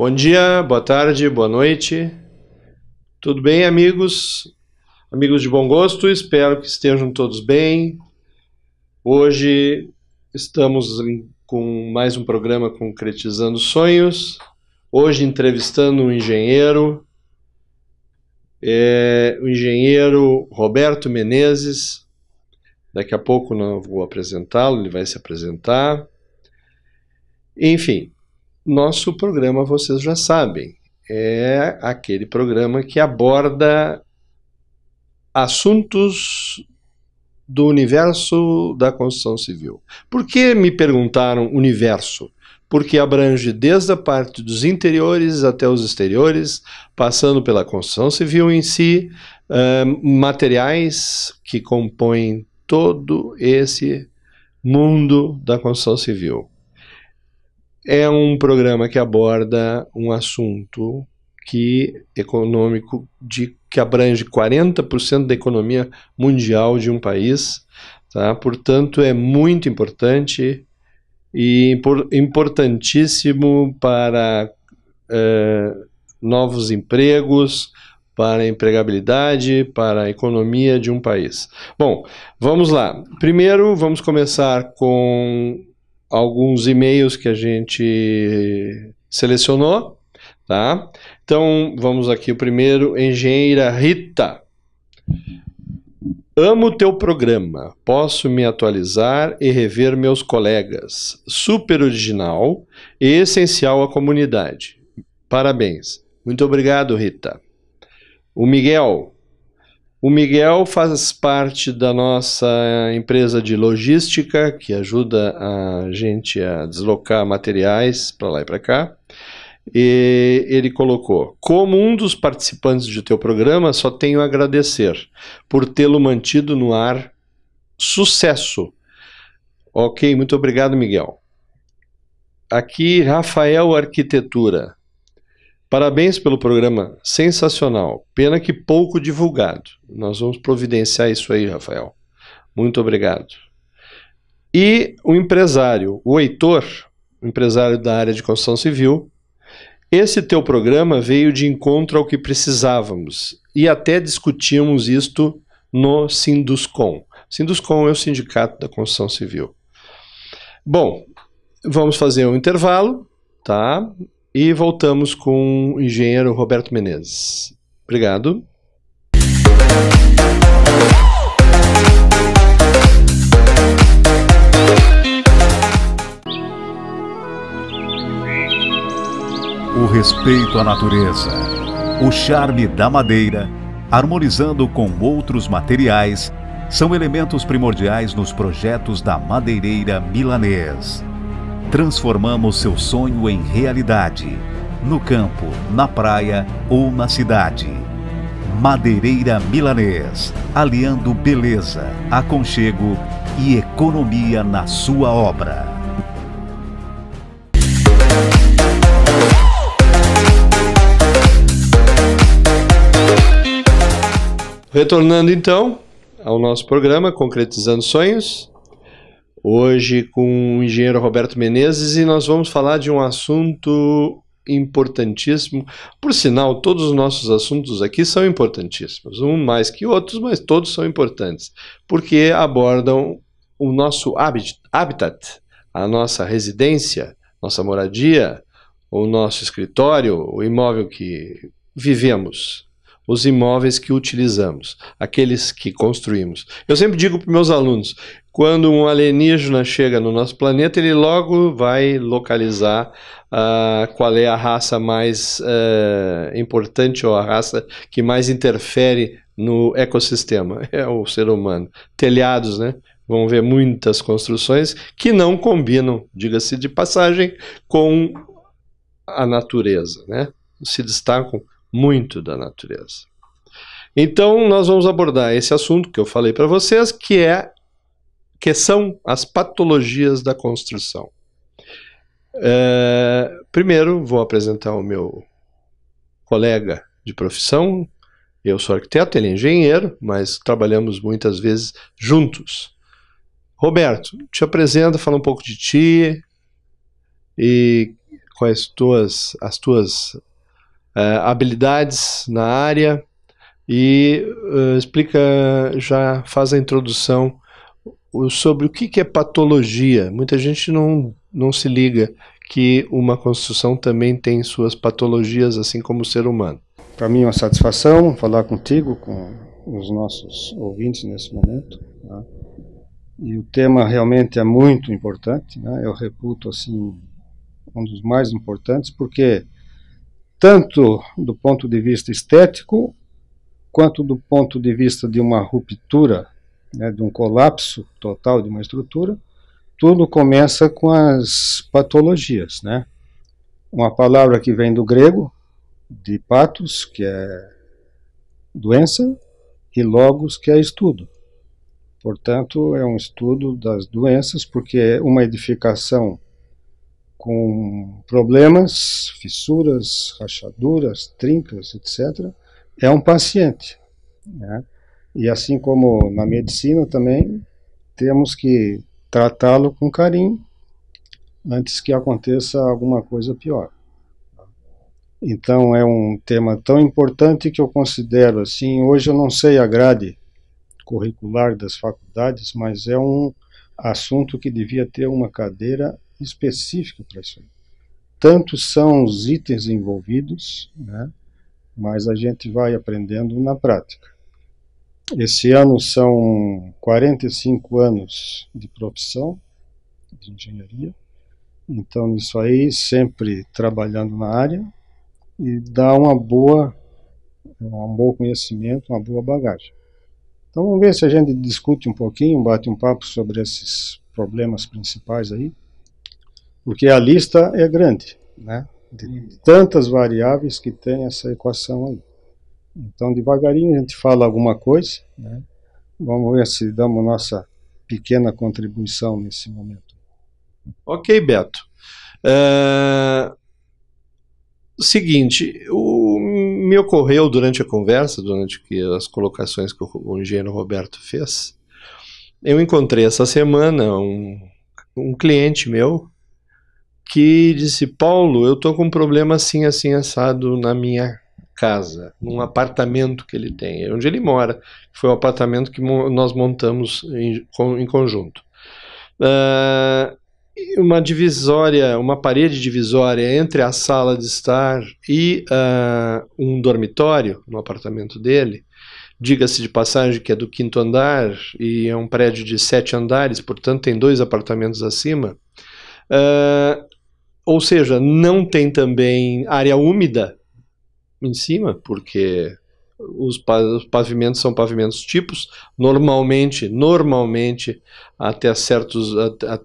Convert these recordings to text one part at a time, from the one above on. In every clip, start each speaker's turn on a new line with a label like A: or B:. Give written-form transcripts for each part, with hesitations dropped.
A: Bom dia, boa tarde, boa noite. Tudo bem, amigos? Amigos de bom gosto, espero que estejam todos bem. Hoje estamos com mais um programa Concretizando Sonhos. Hoje entrevistando um engenheiro, o engenheiro Roberto Menezes. Daqui a pouco não vou apresentá-lo, ele vai se apresentar. Enfim, nosso programa, vocês já sabem, é aquele programa que aborda assuntos do universo da construção civil. Por que me perguntaram universo? Porque abrange desde a parte dos interiores até os exteriores, passando pela construção civil em si, materiais que compõem todo esse mundo da construção civil. É um programa que aborda um assunto econômico que abrange 40% da economia mundial de um país, tá? Portanto, é muito importante e importantíssimo para novos empregos, para a empregabilidade, para a economia de um país. Bom, vamos lá. Primeiro, vamos começar com alguns e-mails que a gente selecionou, tá? Então, vamos aqui o primeiro, engenheira Rita. Amo o teu programa, posso me atualizar e rever meus colegas. Super original e essencial à comunidade. Parabéns. Muito obrigado, Rita. O Miguel faz parte da nossa empresa de logística, que ajuda a gente a deslocar materiais para lá e para cá. E ele colocou: como um dos participantes do teu programa, só tenho a agradecer por tê-lo mantido no ar. Sucesso! Ok, muito obrigado, Miguel. Aqui, Rafael Arquitetura. Parabéns pelo programa, sensacional. Pena que pouco divulgado. Nós vamos providenciar isso aí, Rafael. Muito obrigado. E o empresário, o Heitor, empresário da área de construção civil. Esse teu programa veio de encontro ao que precisávamos e até discutimos isto no Sinduscom. Sinduscom é o Sindicato da Construção Civil. Bom, vamos fazer um intervalo, tá? E voltamos com o engenheiro Roberto Menezes. Obrigado.
B: O respeito à natureza, o charme da madeira, harmonizando com outros materiais, são elementos primordiais nos projetos da Madeireira Milanês. Transformamos seu sonho em realidade, no campo, na praia ou na cidade. Madeireira Milanês, aliando beleza, aconchego e economia na sua obra.
A: Retornando então ao nosso programa Concretizando Sonhos. Hoje com o engenheiro Roberto Menezes, e nós vamos falar de um assunto importantíssimo. Por sinal, todos os nossos assuntos aqui são importantíssimos, um mais que outros, mas todos são importantes, porque abordam o nosso habitat, a nossa residência, nossa moradia, o nosso escritório, o imóvel que vivemos, os imóveis que utilizamos, aqueles que construímos. Eu sempre digo para meus alunos, quando um alienígena chega no nosso planeta, ele logo vai localizar qual é a raça mais importante ou a raça que mais interfere no ecossistema. É o ser humano. Telhados, né? Vão ver muitas construções que não combinam, diga-se de passagem, com a natureza, né? Se destacam muito da natureza. Então, nós vamos abordar esse assunto que eu falei para vocês, que são as patologias da construção. Primeiro, vou apresentar o meu colega de profissão. Eu sou arquiteto, ele é engenheiro, mas trabalhamos muitas vezes juntos. Roberto, te apresenta, fala um pouco de ti e as tuas habilidades na área e faz a introdução sobre o que é patologia. Muita gente não se liga que uma construção também tem suas patologias, assim como o ser humano.
C: Para mim é uma satisfação falar contigo, com os nossos ouvintes nesse momento, tá? E o tema realmente é muito importante, né? Eu reputo assim um dos mais importantes, porque tanto do ponto de vista estético, quanto do ponto de vista de uma ruptura, né, de um colapso total de uma estrutura, tudo começa com as patologias, né? Uma palavra que vem do grego, de patos, que é doença, e logos, que é estudo. Portanto, é um estudo das doenças, porque uma edificação com problemas, fissuras, rachaduras, trincas, etc., é um paciente, né? E assim como na medicina também, temos que tratá-lo com carinho antes que aconteça alguma coisa pior. Então é um tema tão importante que eu considero assim, hoje eu não sei a grade curricular das faculdades, mas é um assunto que devia ter uma cadeira específica para isso aí. Tantos são os itens envolvidos, né, mas a gente vai aprendendo na prática. Esse ano são 45 anos de profissão de engenharia, então isso aí sempre trabalhando na área e dá um bom conhecimento, uma boa bagagem. Então vamos ver se a gente discute um pouquinho, bate um papo sobre esses problemas principais aí, porque a lista é grande, né, de tantas variáveis que tem essa equação aí. Então, devagarinho a gente fala alguma coisa, né? Vamos ver se damos nossa pequena contribuição nesse momento.
A: Ok, Beto. Seguinte, me ocorreu durante a conversa, durante as colocações que o engenheiro Roberto fez, eu encontrei essa semana um cliente meu que disse: Paulo, eu estou com um problema assim, assim, assado na minha casa, num apartamento que ele tem, onde ele mora, foi o apartamento que nós montamos em conjunto. Uma divisória, uma parede divisória entre a sala de estar e um dormitório no apartamento dele, diga-se de passagem que é do 5º andar e é um prédio de 7 andares, portanto tem 2 apartamentos acima, ou seja, não tem também área úmida em cima, porque os pavimentos são pavimentos tipos, normalmente até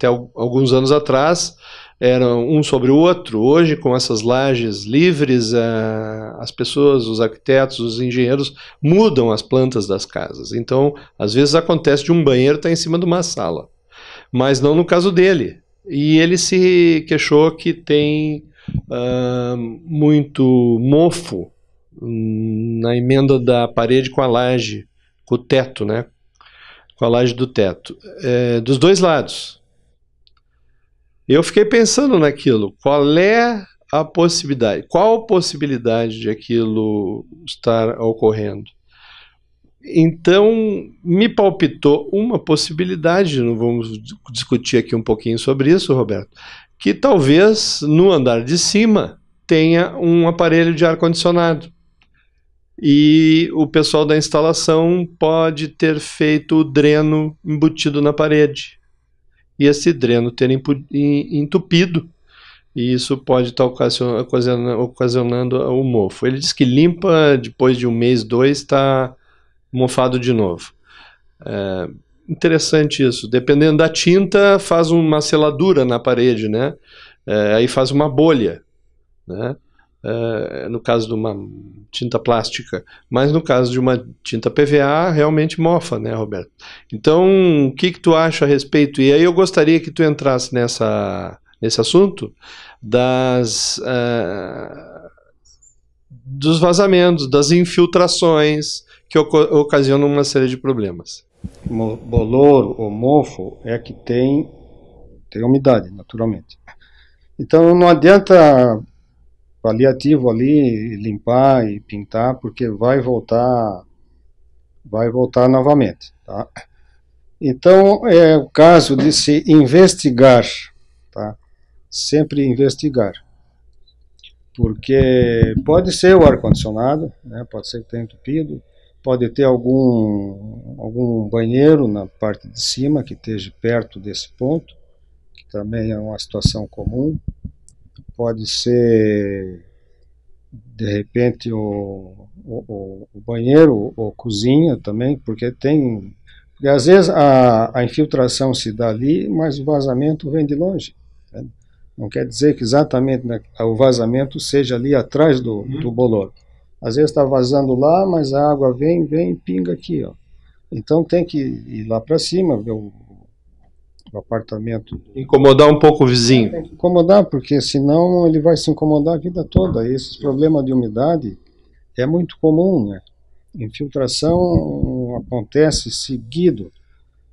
A: alguns anos atrás eram um sobre o outro. Hoje, com essas lajes livres, as pessoas, os arquitetos, os engenheiros mudam as plantas das casas, então às vezes acontece de um banheiro estar em cima de uma sala, mas não no caso dele, e ele se queixou que tem muito mofo na emenda da parede com a laje, com o teto, né? Com a laje do teto, dos dois lados. Eu fiquei pensando naquilo, qual a possibilidade de aquilo estar ocorrendo? Então, me palpitou uma possibilidade, não vamos discutir aqui um pouquinho sobre isso, Roberto, que talvez no andar de cima tenha um aparelho de ar-condicionado. E o pessoal da instalação pode ter feito o dreno embutido na parede. E esse dreno ter entupido, e isso pode estar ocasionando o mofo. Ele diz que limpa, depois de 1 mês, 2, está mofado de novo. Interessante isso. Dependendo da tinta, faz uma seladura na parede, né? Aí faz uma bolha, né? No caso de uma tinta plástica, mas no caso de uma tinta PVA realmente mofa, né, Roberto? Então, o que tu acha a respeito? E aí eu gostaria que tu entrasse nesse assunto dos vazamentos, das infiltrações que ocasionam uma série de problemas.
C: Bolor ou mofo é que tem umidade, naturalmente. Então não adianta paliativo ali, limpar e pintar, porque vai voltar novamente, tá? Então é o caso de se investigar, tá? Sempre investigar, porque pode ser o ar-condicionado, né? Pode ser que tenha entupido, pode ter algum banheiro na parte de cima que esteja perto desse ponto, que também é uma situação comum. Pode ser, de repente, o banheiro ou cozinha também, porque às vezes a infiltração se dá ali, mas o vazamento vem de longe, né? Não quer dizer que exatamente o vazamento seja ali atrás do bolor. Às vezes está vazando lá, mas a água vem e pinga aqui, ó. Então tem que ir lá para cima, ver o apartamento.
A: Incomodar um pouco o vizinho.
C: Tem que incomodar, porque senão ele vai se incomodar a vida toda. E esses problemas de umidade é muito comum, né? Infiltração acontece seguido,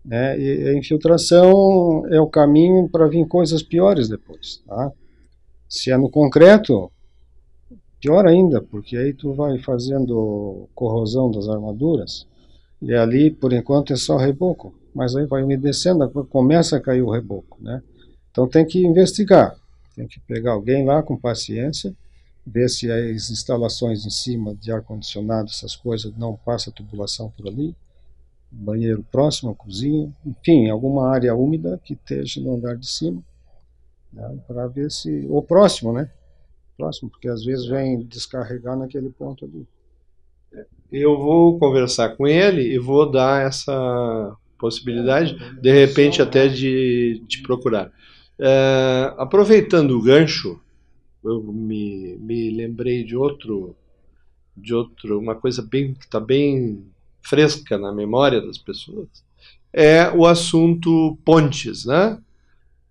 C: né? E a infiltração é o caminho para vir coisas piores depois, tá? Se é no concreto, pior ainda, porque aí tu vai fazendo corrosão das armaduras, e ali, por enquanto, é só reboco, mas aí vai umedecendo, começa a cair o reboco, né? Então tem que investigar, tem que pegar alguém lá com paciência, ver se as instalações em cima de ar-condicionado, essas coisas, não passa tubulação por ali, banheiro próximo, cozinha, enfim, alguma área úmida que esteja no andar de cima, né? Para ver se... ou próximo, né? Próximo, porque às vezes vem descarregar naquele ponto ali.
A: Eu vou conversar com ele e vou dar essa possibilidade, de repente até de te procurar. Aproveitando o gancho, eu me lembrei de uma coisa bem, que está bem fresca na memória das pessoas, é o assunto pontes, né?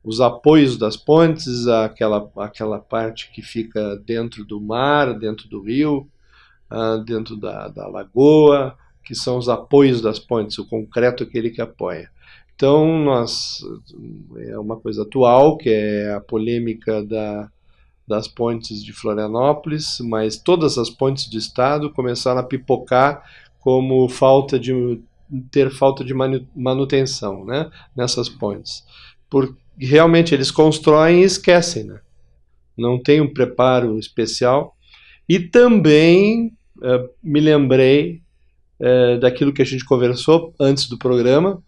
A: Os apoios das pontes, aquela parte que fica dentro do mar, dentro do rio, dentro da lagoa, que são os apoios das pontes, o concreto aquele que apoia. Então, é uma coisa atual, que é a polêmica das pontes de Florianópolis, mas todas as pontes do estado começaram a pipocar como ter falta de manutenção, né, nessas pontes. Porque realmente eles constroem e esquecem, né? Não tem um preparo especial. E também me lembrei daquilo que a gente conversou antes do programa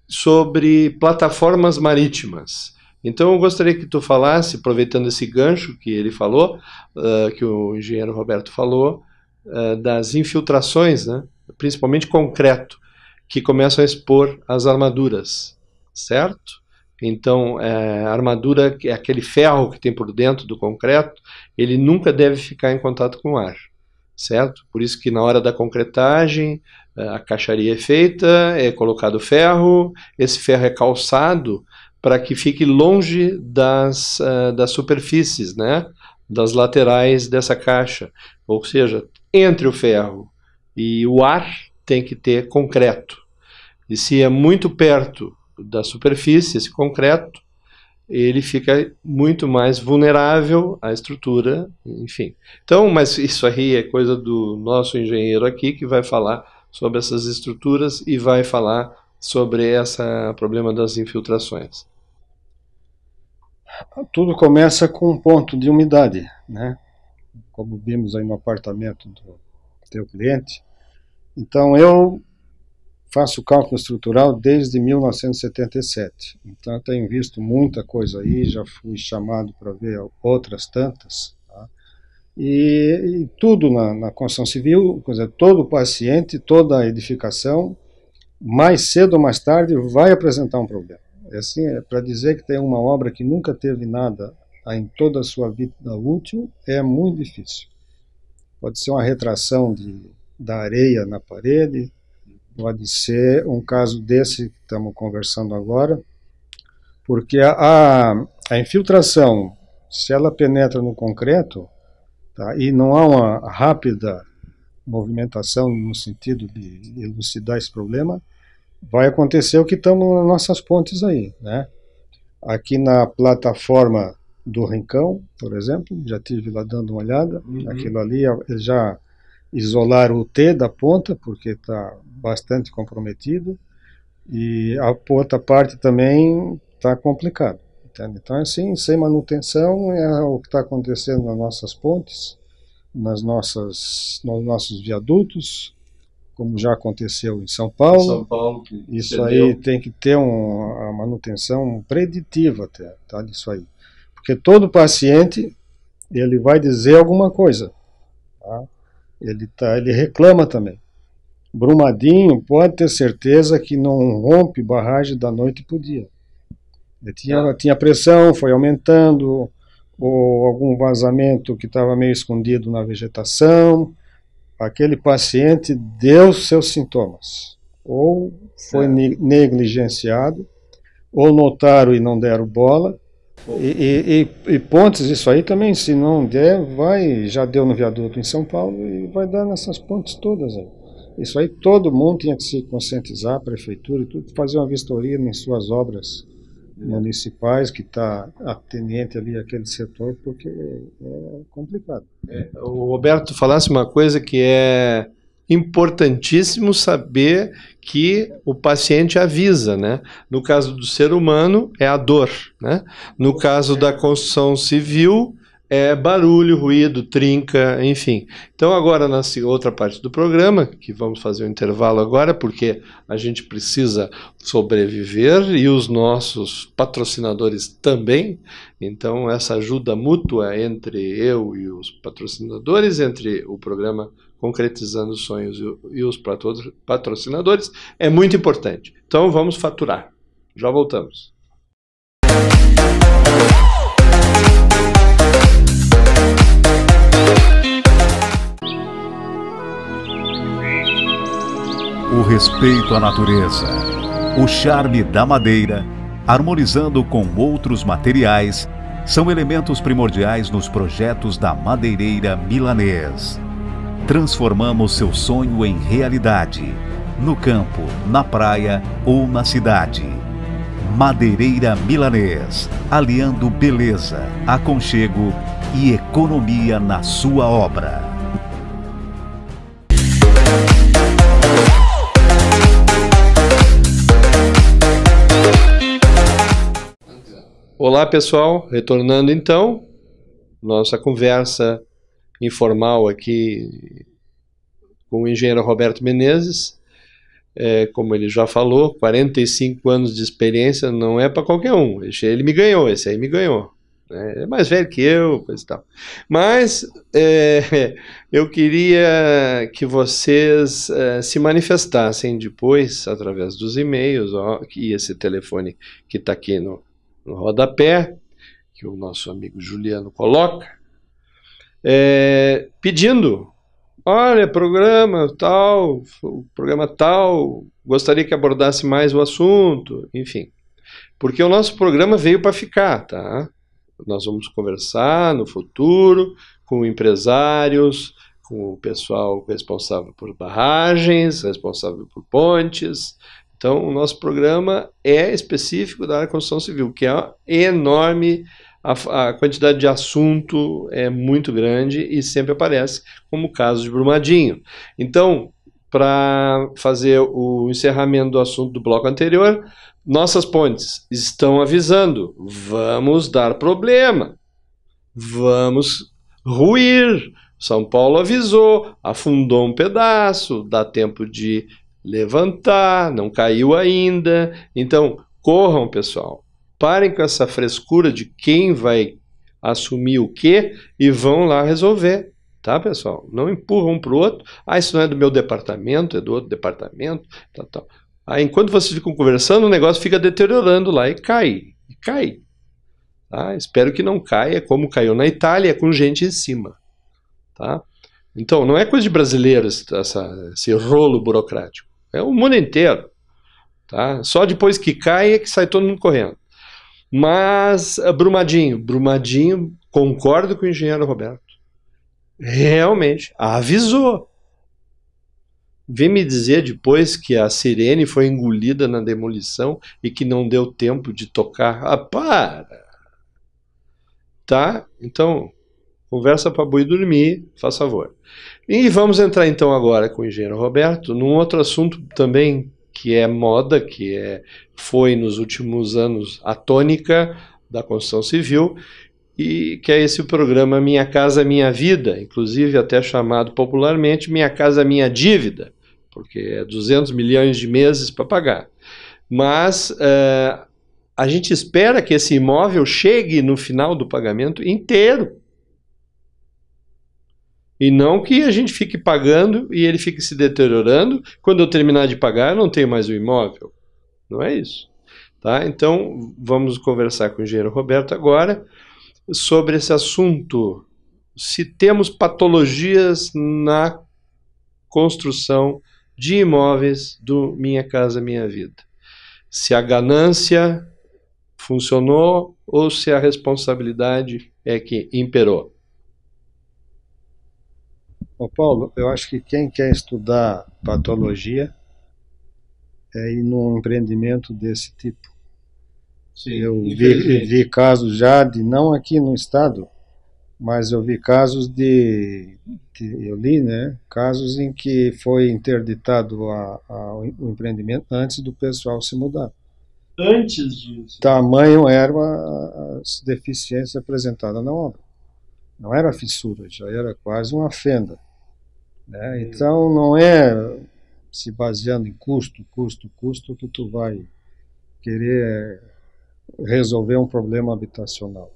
A: sobre plataformas marítimas. Então eu gostaria que tu falasse, aproveitando esse gancho que ele falou, que o engenheiro Roberto falou, das infiltrações, né? Principalmente concreto, que começam a expor as armaduras, certo? Então, a armadura, aquele ferro que tem por dentro do concreto, ele nunca deve ficar em contato com o ar, certo? Por isso que na hora da concretagem, a caixaria é feita, é colocado ferro, esse ferro é calçado para que fique longe das superfícies, né? Das laterais dessa caixa. Ou seja, entre o ferro e o ar tem que ter concreto. E se é muito perto da superfície, esse concreto, ele fica muito mais vulnerável à estrutura, enfim. Então, mas isso aí é coisa do nosso engenheiro aqui, que vai falar sobre essas estruturas e vai falar sobre esse problema das infiltrações.
C: Tudo começa com um ponto de umidade, né? Como vimos aí no apartamento do teu cliente. Então, eu faço cálculo estrutural desde 1977. Então eu tenho visto muita coisa aí, já fui chamado para ver outras tantas, tá? E tudo na construção civil, quer dizer, todo paciente, toda edificação, mais cedo ou mais tarde, vai apresentar um problema. Assim, para dizer que tem uma obra que nunca teve nada em toda a sua vida útil, é muito difícil. Pode ser uma retração da areia na parede, pode ser um caso desse que estamos conversando agora, porque a infiltração, se ela penetra no concreto, tá, e não há uma rápida movimentação no sentido de elucidar esse problema, vai acontecer o que estamos nas nossas pontes aí, né? Aqui na plataforma do Rincão, por exemplo, já estive lá dando uma olhada. Aquilo ali, eles já isolaram o T da ponta, porque está bastante comprometido, e a outra parte também está complicado. Entende? Então, assim, sem manutenção é o que está acontecendo nas nossas pontes, nos nossos viadutos, como já aconteceu em São Paulo.
A: São Paulo
C: isso aí tem que ter uma manutenção preditiva até, tá, disso aí. Porque todo paciente, ele vai dizer alguma coisa. Tá? Ele reclama também. Brumadinho, pode ter certeza que não rompe barragem da noite para o dia. Tinha pressão, foi aumentando, ou algum vazamento que estava meio escondido na vegetação. Aquele paciente deu seus sintomas. Ou foi negligenciado, ou notaram e não deram bola. E pontes, isso aí também, se não der, já deu no viaduto em São Paulo e vai dar nessas pontes todas aí. Isso aí todo mundo tinha que se conscientizar, a prefeitura e tudo, fazer uma vistoria em suas obras municipais, que está atendente ali aquele setor, porque é complicado.
A: O Roberto falasse uma coisa que é importantíssimo saber, que o paciente avisa, né? No caso do ser humano, é a dor, né? No caso da construção civil, é barulho, ruído, trinca, enfim. Então agora na outra parte do programa, que vamos fazer um intervalo agora, porque a gente precisa sobreviver e os nossos patrocinadores também. Então essa ajuda mútua entre eu e os patrocinadores, entre o programa Concretizando Sonhos e os patrocinadores, é muito importante. Então vamos faturar. Já voltamos.
B: O respeito à natureza, o charme da madeira, harmonizando com outros materiais, são elementos primordiais nos projetos da Madeireira Milanês. Transformamos seu sonho em realidade, no campo, na praia ou na cidade. Madeireira Milanês, aliando beleza, aconchego e economia na sua obra.
A: Olá pessoal, retornando então, nossa conversa informal aqui com o engenheiro Roberto Menezes. Como ele já falou, 45 anos de experiência não é para qualquer um. Ele me ganhou, esse aí me ganhou. É mais velho que eu, coisa e tal. Mas eu queria que vocês se manifestassem depois, através dos e-mails, e esse telefone que está aqui no rodapé, que o nosso amigo Juliano coloca, pedindo, olha, programa tal, gostaria que abordasse mais o assunto, enfim. Porque o nosso programa veio para ficar, tá? Nós vamos conversar no futuro com empresários, com o pessoal responsável por barragens, responsável por pontes. Então, o nosso programa é específico da área de construção civil, que é enorme, a quantidade de assunto é muito grande e sempre aparece, como o caso de Brumadinho. Então, para fazer o encerramento do assunto do bloco anterior, nossas pontes estão avisando, vamos dar problema, vamos ruir. São Paulo avisou, afundou um pedaço, dá tempo de levantar, não caiu ainda. Então, corram, pessoal. Parem com essa frescura de quem vai assumir o quê e vão lá resolver. Tá, pessoal? Não empurram um para o outro. Isso não é do meu departamento, é do outro departamento. Tal. Enquanto vocês ficam conversando, o negócio fica deteriorando lá e cai. Tá? Espero que não caia como caiu na Itália, com gente em cima. Tá? Então, não é coisa de brasileiro esse rolo burocrático. É o mundo inteiro. Tá? Só depois que cai é que sai todo mundo correndo. Mas, Brumadinho, concordo com o engenheiro Roberto. Realmente, avisou. Vem me dizer depois que a sirene foi engolida na demolição e que não deu tempo de tocar. Para! Tá? Então, conversa para boi dormir, faz favor. E vamos entrar então agora com o engenheiro Roberto num outro assunto também que é moda, foi nos últimos anos a tônica da construção civil, e que é esse programa Minha Casa Minha Vida, inclusive até chamado popularmente Minha Casa Minha Dívida, porque é 200 milhões de meses para pagar. Mas a gente espera que esse imóvel chegue no final do pagamento inteiro. E não que a gente fique pagando e ele fique se deteriorando. Quando eu terminar de pagar, eu não tenho mais o imóvel. Não é isso. Tá? Então, vamos conversar com o engenheiro Roberto agora sobre esse assunto. Se temos patologias na construção de imóveis do Minha Casa Minha Vida. Se a ganância funcionou ou se a responsabilidade é que imperou.
C: Ô Paulo, eu acho que quem quer estudar patologia é ir num empreendimento desse tipo.
A: Sim,
C: eu vi casos já não aqui no estado, mas eu vi casos eu li, né, casos em que foi interditado o empreendimento antes do pessoal se mudar.
A: Antes disso.
C: Tamanho eram as deficiências apresentadas na obra. Não era fissura, já era quase uma fenda. Né? Então não é se baseando em custo que tu vai querer resolver um problema habitacional.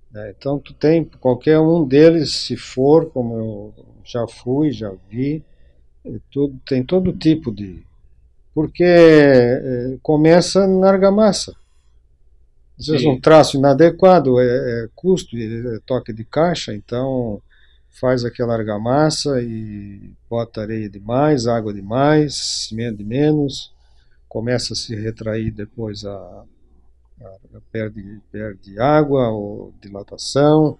C: Né? Então tu tem qualquer um deles, se for, como eu já fui, já vi, tem todo tipo de... Porque começa na argamassa. Às vezes um traço inadequado é custo, é toque de caixa, então faz aquela argamassa e bota areia demais, água demais, cimento de menos, começa a se retrair depois, perde água ou dilatação,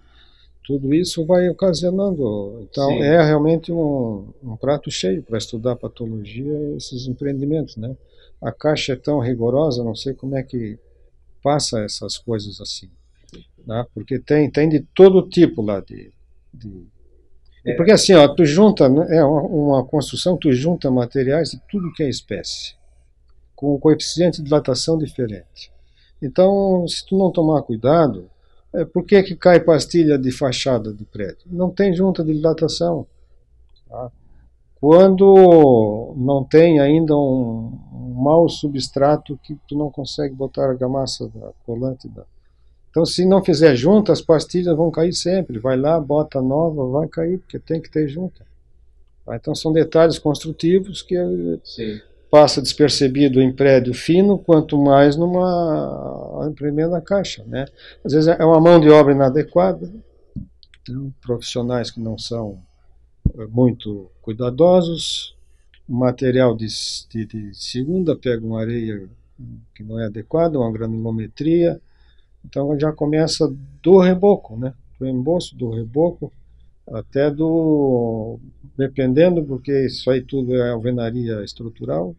C: tudo isso vai ocasionando. Então é realmente um prato cheio para estudar patologia, esses empreendimentos, né? A caixa é tão rigorosa, não sei como é que passa essas coisas assim, né? Porque tem de todo tipo lá porque assim, ó, tu junta, uma construção, tu junta materiais de tudo que é espécie, com um coeficiente de dilatação diferente. Então, se tu não tomar cuidado, por que cai pastilha de fachada de prédio? Não tem junta de dilatação. Tá? Quando não tem ainda um mau substrato que tu não consegue botar a argamassa da colante. Então, se não fizer junta, as pastilhas vão cair sempre. Vai lá, bota nova, vai cair, porque tem que ter junta. Então, são detalhes construtivos que passa despercebido em prédio fino, quanto mais numa primeira caixa. Né? Às vezes é uma mão de obra inadequada, então, profissionais que não são muito cuidadosos, material de segunda, pega uma areia que não é adequada, uma granulometria, então já começa do reboco, né? Do embolso, do reboco, até dependendo, porque isso aí tudo é alvenaria estrutural,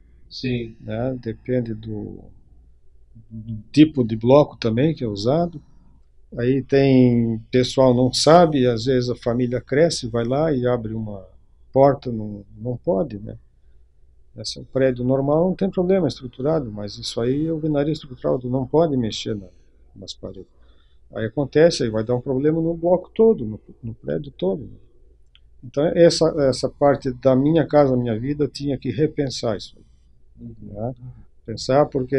C: né? Depende do tipo de bloco também que é usado. Aí tem pessoal não sabe, às vezes a família cresce, vai lá e abre uma porta, não pode, né? Esse prédio normal não tem problema, é estruturado, mas isso aí é alvenaria estrutural, tu não pode mexer nas paredes. Aí acontece, aí vai dar um problema no bloco todo, no prédio todo. Então essa parte da Minha Casa Minha Vida tinha que repensar isso. Né? Pensar porque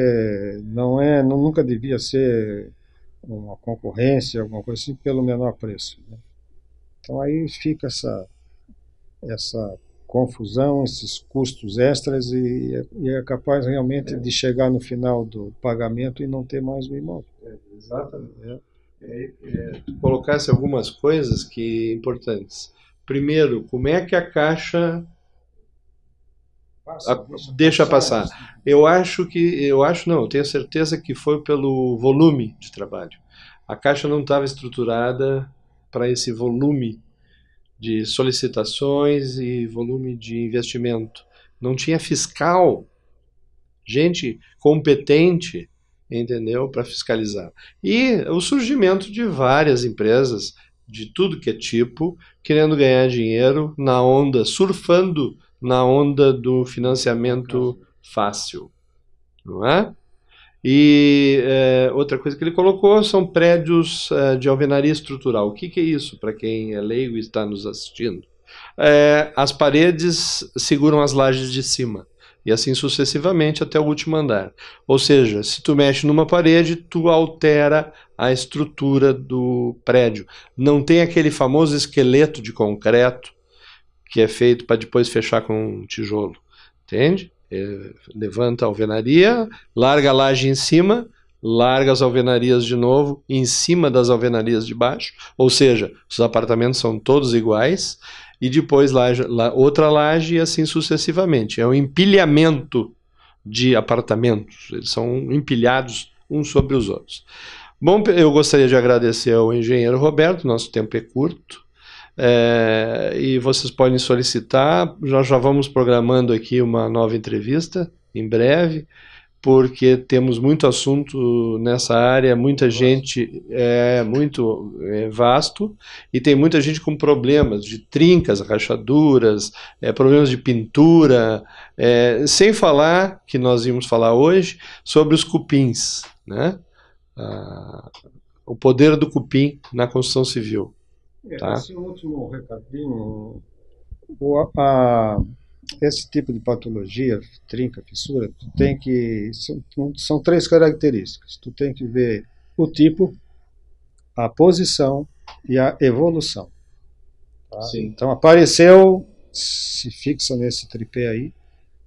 C: nunca devia ser uma concorrência, alguma coisa assim, pelo menor preço. Né? Então aí fica essa confusão, esses custos extras e é capaz realmente de chegar no final do pagamento e não ter mais o imóvel.
A: Exatamente. Tu colocasse algumas coisas importantes. Primeiro, como é que a Caixa deixa passar? Eu tenho certeza que foi pelo volume de trabalho. A Caixa não estava estruturada para esse volume de solicitações e volume de investimento. Não tinha fiscal, gente competente entendeu? Para fiscalizar. E o surgimento de várias empresas, de tudo que é tipo, querendo ganhar dinheiro na onda, surfando na onda do financiamento fácil, não é? E outra coisa que ele colocou são prédios de alvenaria estrutural. O que é isso, para quem é leigo e está nos assistindo? As paredes seguram as lajes de cima, e assim sucessivamente até o último andar. Ou seja, se tu mexe numa parede, tu altera a estrutura do prédio. Não tem aquele famoso esqueleto de concreto que é feito para depois fechar com um tijolo, entende? Levanta a alvenaria, larga a laje em cima, larga as alvenarias de novo em cima das alvenarias de baixo, ou seja, os apartamentos são todos iguais, e depois outra laje e assim sucessivamente. É um empilhamento de apartamentos, eles são empilhados uns sobre os outros. Bom, eu gostaria de agradecer ao engenheiro Roberto, nosso tempo é curto, e vocês podem solicitar, nós já vamos programando aqui uma nova entrevista em breve, porque temos muito assunto nessa área, muita gente, muito vasto, e tem muita gente com problemas de trincas, rachaduras, problemas de pintura, sem falar, que nós íamos falar hoje, sobre os cupins, né? O poder do cupim na construção civil. Tá?
C: Esse último recadinho, esse tipo de patologia, trinca, fissura, tu tem que, são 3 características. Tu tem que ver o tipo, a posição e a evolução. Tá? Então apareceu, se fixa nesse tripé aí,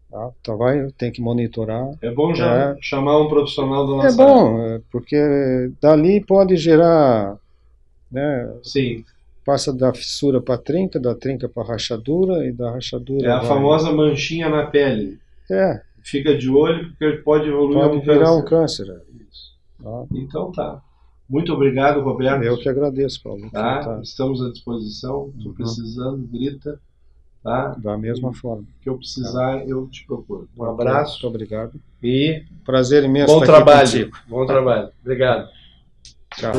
C: tá? Então tem que monitorar.
A: É bom já chamar um profissional da nossa
C: área. É bom, porque dali pode gerar, né?
A: Sim.
C: Passa da fissura para a trinca, da trinca para a rachadura, e da rachadura...
A: É a famosa manchinha na pele. Fica de olho, porque pode evoluir
C: pode virar um câncer.
A: Isso. Tá. Então tá. Muito obrigado, Roberto.
C: Eu que agradeço, Paulo.
A: Tá? Estamos à disposição. Estou precisando, grita. Tá?
C: Da mesma forma.
A: O que eu precisar, eu te procuro. Um abraço.
C: Muito obrigado.
A: E
C: prazer imenso
A: estar aqui contigo. Bom trabalho. Obrigado.
C: Tchau.